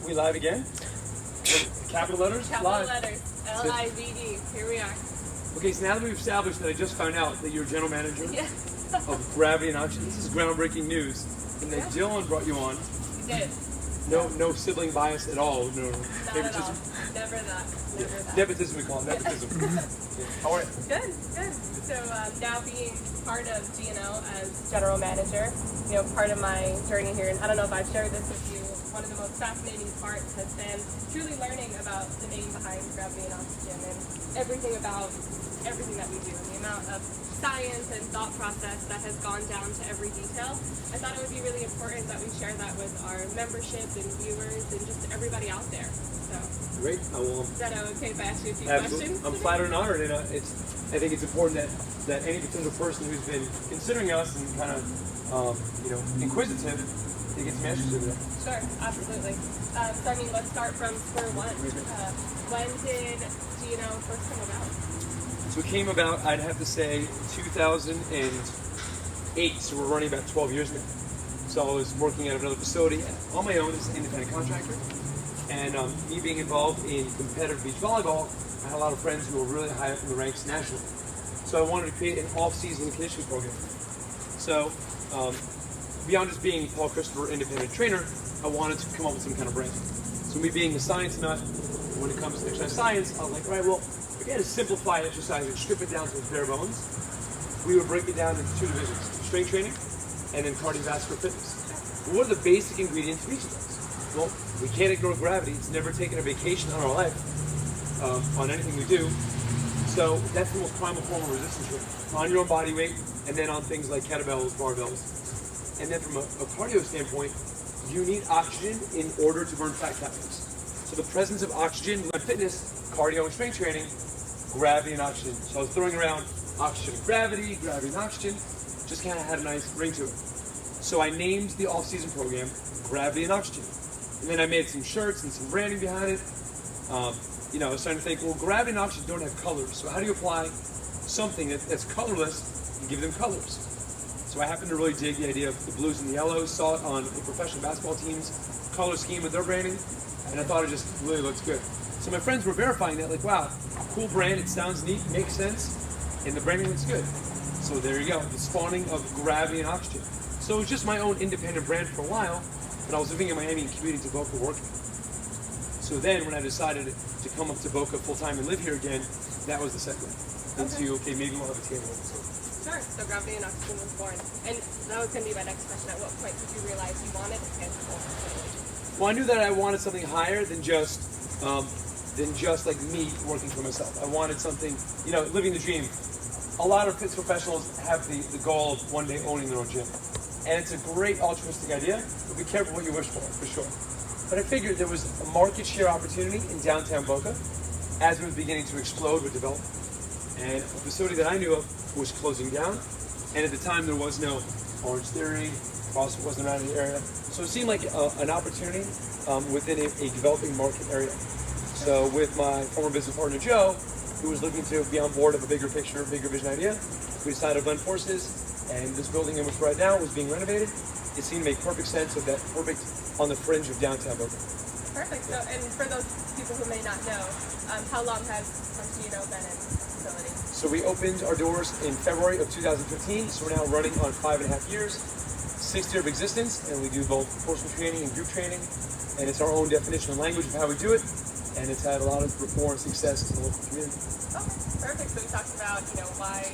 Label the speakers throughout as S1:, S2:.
S1: We live again? Capital letters?
S2: Capital
S1: Live.
S2: letters. L-I-V-E. Here we are.
S1: Okay, so now that we've established that I just found out that you're general manager
S2: Yeah.
S1: of Gravity and Oxygen, this is groundbreaking news. And that
S2: Yeah.
S1: Dylan brought you on.
S2: You did.
S1: No sibling bias at all. No
S2: Not at all.
S1: favoritism.
S2: Never that. Never that.
S1: Nepotism, we call it. Nepotism. Yeah. How are you?
S2: Good, good. So now being part of G&O as general manager, part of my journey here, and I don't know if I've shared this with you, one of the most fascinating parts has been truly learning about the name behind Gravity and Oxygen and everything about everything that we do and the amount of science and thought process that has gone down to every detail. I thought it would be really important that we share that with our membership and viewers and just everybody out there. So,
S1: Great. I will.
S2: is that okay if I ask you a few
S1: Absolutely.
S2: questions?
S1: I'm flattered and honored, and I think it's important that any potential person who's been considering us and kind of inquisitive, they get some answers to that.
S2: Sure, absolutely. So I mean, let's start from square one. When did G&O first come about?
S1: So it came about, I'd have to say, 2008. So we're running about 12 years now. So I was working at another facility on my own as an independent contractor. And me being involved in competitive beach volleyball, I had a lot of friends who were really high up in the ranks nationally. So I wanted to create an off-season conditioning program. So beyond just being Paul Christopher independent trainer, I wanted to come up with some kind of brand. So me being a science nut, when it comes to exercise science, I was like, all right, well, if we had to simplify exercise and strip it down to its bare bones, we would break it down into two divisions, strength training and then cardiovascular fitness. Well, what are the basic ingredients of each of those? Well, we can't ignore gravity. It's never taken a vacation on our life, on anything we do. So that's the most primal form of resistance training. On your own body weight, and then on things like kettlebells, barbells. And then from a cardio standpoint, you need oxygen in order to burn fat calories. So the presence of oxygen in fitness, cardio and strength training, gravity and oxygen. So I was throwing around oxygen and gravity and oxygen, just kind of had a nice ring to it. So I named the off-season program Gravity and Oxygen. And then I made some shirts and some branding behind it. I was starting to think, well, gravity and oxygen don't have colors. So how do you apply something that's colorless and give them colors? So I happened to really dig the idea of the blues and the yellows, saw it on the professional basketball teams' color scheme with their branding, and I thought it just really looks good. So my friends were verifying that, like, wow, cool brand, it sounds neat, makes sense, and the branding looks good. So there you go, the spawning of Gravity and Oxygen. So it was just my own independent brand for a while, but I was living in Miami and commuting to Boca working. So then when I decided to come up to Boca full-time and live here again, that was the segue into, okay, maybe we'll have a table.
S2: Sure, so Gravity and Oxygen was born. And that was going to be my next question. At what point did you realize you wanted a tangible facility?
S1: Well, I knew that I wanted something higher than just like me working for myself. I wanted something, living the dream. A lot of fitness professionals have the goal of one day owning their own gym. And it's a great altruistic idea, but be careful what you wish for sure. But I figured there was a market share opportunity in downtown Boca as it was beginning to explode with development. And a facility that I knew of was closing down. And at the time, there was no Orange Theory, CrossFit wasn't around in the area. So it seemed like an opportunity within a developing market area. So with my former business partner, Joe, who was looking to be on board of a bigger picture, bigger vision idea, we decided to blend forces. And this building in which right now was being renovated. It seemed to make perfect sense of that perfect on the fringe of downtown Boca.
S2: Perfect. So, and for those people who may not know, how long has G&O been in the facility?
S1: So we opened our doors in February of 2015. So we're now running on 5.5 years, 6th year of existence, and we do both personal training and group training. And it's our own definition and language of how we do it. And it's had a lot of rapport and success in the local community.
S2: Okay, perfect. So we talked about, why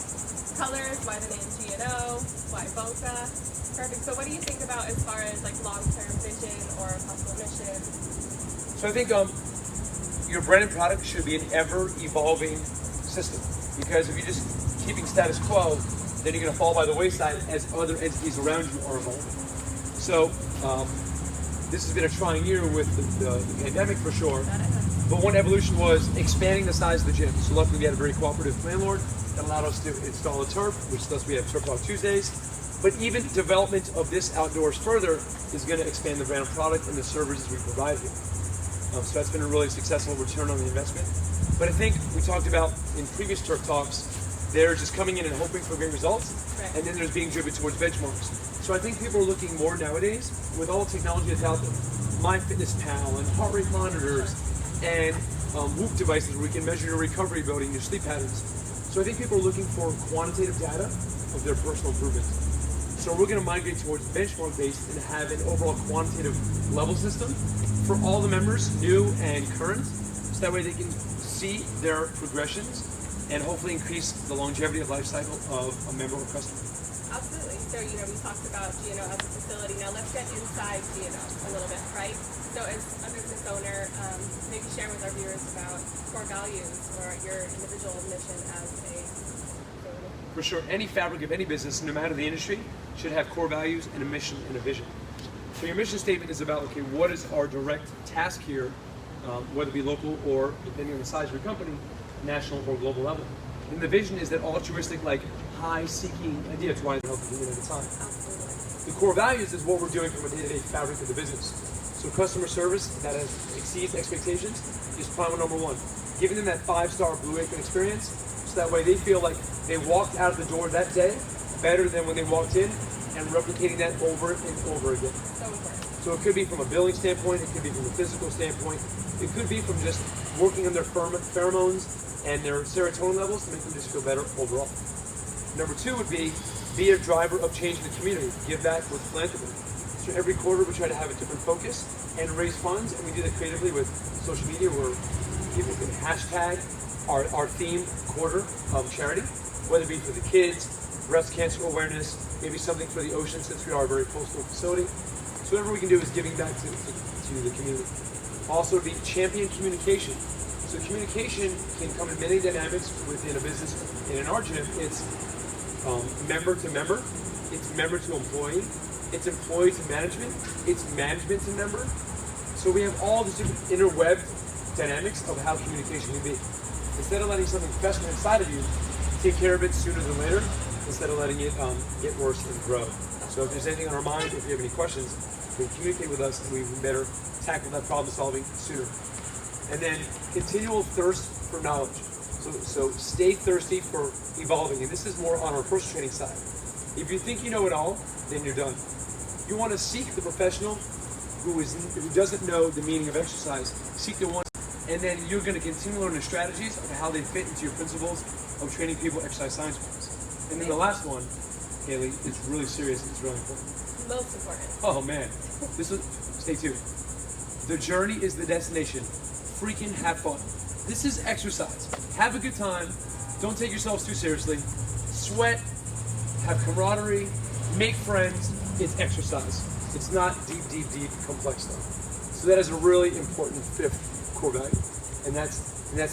S2: colors, why the name G&O, why Boca. Perfect. So what do you think about as far as like long-term vision or possible mission?
S1: So I think your brand and product should be an ever-evolving system. Because if you're just keeping status quo, then you're going to fall by the wayside as other entities around you are evolving. So this has been a trying year with the pandemic for sure. But one evolution was expanding the size of the gym. So luckily we had a very cooperative landlord that allowed us to install a turf, which thus we have Turf Talk Tuesdays. But even development of this outdoors further is going to expand the brand of product and the services we provide here. So that's been a really successful return on the investment. But I think we talked about in previous Turf Talks, they're just coming in and hoping for great results, right. And then there's being driven towards benchmarks. So I think people are looking more nowadays, with all the technology that's out there, MyFitnessPal and heart rate monitors and Whoop devices where we can measure your recovery ability and your sleep patterns. So I think people are looking for quantitative data of their personal improvement. So we're going to migrate towards benchmark-based and have an overall quantitative level system for all the members, new and current, so that way they can see their progressions and hopefully increase the longevity of life cycle of a member or customer.
S2: Absolutely. So, we talked about GNO as a facility. Now let's get inside GNO a little bit, right? So as a business owner, maybe share with our viewers about core values or your individual mission as a facility.
S1: For sure, any fabric of any business, no matter the industry, should have core values and a mission and a vision. So your mission statement is about, okay, what is our direct task here, whether it be local or, depending on the size of your company, national or global level. And the vision is that altruistic, like high-seeking idea. It's why they help you at a time.
S2: Absolutely.
S1: The core values is what we're doing from a day-to-day fabric of the business. So customer service that exceeds expectations is primal number one. Giving them that 5-star Blue Apron experience, so that way they feel like they walked out of the door that day better than when they walked in, and replicating that over and over again.
S2: So important.
S1: So it could be from a billing standpoint, it could be from a physical standpoint, it could be from just working on their pheromones and their serotonin levels to make them just feel better overall. Number two would be a driver of change in the community, give back with philanthropy. So every quarter we try to have a different focus and raise funds, and we do that creatively with social media where people can hashtag our theme quarter of charity, whether it be for the kids, breast cancer awareness, maybe something for the ocean since we are a very coastal facility. So whatever we can do is giving back to the community. Also be champion communication. So communication can come in many dynamics within a business. And in our gym, it's member to member, it's member to employee, it's employee to management, it's management to member. So we have all these different interwebbed dynamics of how communication can be. Instead of letting something fester inside of you, take care of it sooner than later, instead of letting it get worse and grow. So if there's anything on our mind, if you have any questions, you can communicate with us and we can better tackle that problem solving sooner. And then continual thirst for knowledge. So stay thirsty for evolving. And this is more on our personal training side. If you think you know it all, then you're done. You want to seek the professional who doesn't know the meaning of exercise. Seek the one, and then you're going to continue to learn the strategies of how they fit into your principles of training people exercise science-wise. And then the last one, Haley, is really serious. It's really important.
S2: Most important.
S1: Oh man, stay tuned. The journey is the destination. Freaking have fun. This is exercise. Have a good time. Don't take yourselves too seriously. Sweat. Have camaraderie. Make friends. It's exercise. It's not deep complex stuff. So that is a really important fifth core value, and that's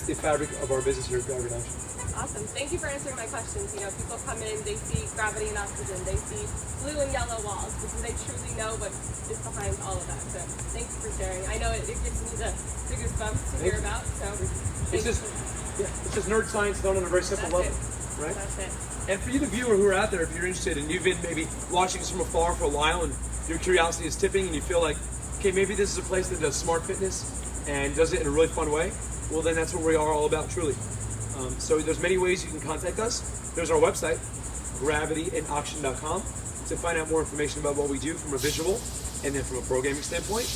S1: the fabric of our business here at Gravity and Oxygen.
S2: Awesome. Thank you for answering my questions. People come in, they see Gravity and Oxygen, they see blue and yellow walls, but do they truly know what is behind all of that? So thank you for sharing. I know it gives me the goosebumps to hear about. So
S1: it's just nerd science done on a very simple level, right?
S2: That's it.
S1: And for you, the viewer who are out there, if you're interested and you've been maybe watching us from afar for a while and your curiosity is tipping and you feel like, okay, maybe this is a place that does smart fitness and does it in a really fun way, well then that's what we are all about, truly. So there's many ways you can contact us. There's our website, gravityandoxygen.com, to find out more information about what we do from a visual and then from a programming standpoint.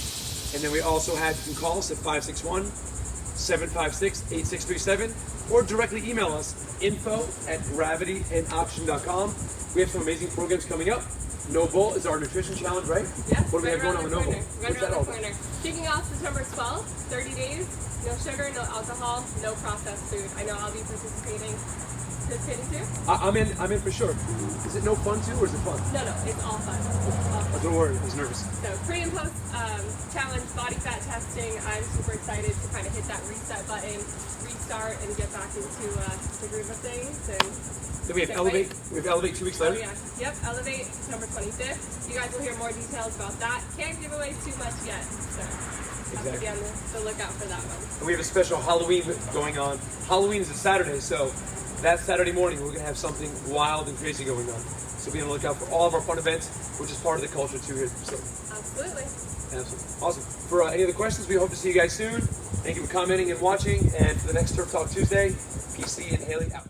S1: And then we also have, you can call us at 561-756-8637 or directly email us, info@gravityandoxygen.com. We have some amazing programs coming up. No Bull is our nutrition challenge, right?
S2: Yes.
S1: What do we have going on with No Bull?
S2: Right around the corner. Kicking off September 12th, 30 days, no sugar, no alcohol, no processed food. I know I'll be participating too.
S1: I'm in for sure. Is it no fun too, or is it fun?
S2: No, it's all fun.
S1: Don't worry, I was nervous.
S2: So pre and post challenge, body fat testing. I'm super excited to kind of hit that reset button, restart, and get back into the groove of things. And
S1: then we have Elevate. We have Elevate 2 weeks later.
S2: Oh, yeah. Yep, Elevate, September 25th. You guys will hear more details about that. Can't give away too much yet, so have to be on the lookout for that one.
S1: And we have a special Halloween going on. Halloween is a Saturday, so that Saturday morning we're going to have something wild and crazy going on. So be on the lookout for all of our fun events, which is part of the culture too here at the facility.
S2: Absolutely.
S1: Awesome. For any other questions, we hope to see you guys soon. Thank you for commenting and watching. And for the next Turf Talk Tuesday, PC and Haley out.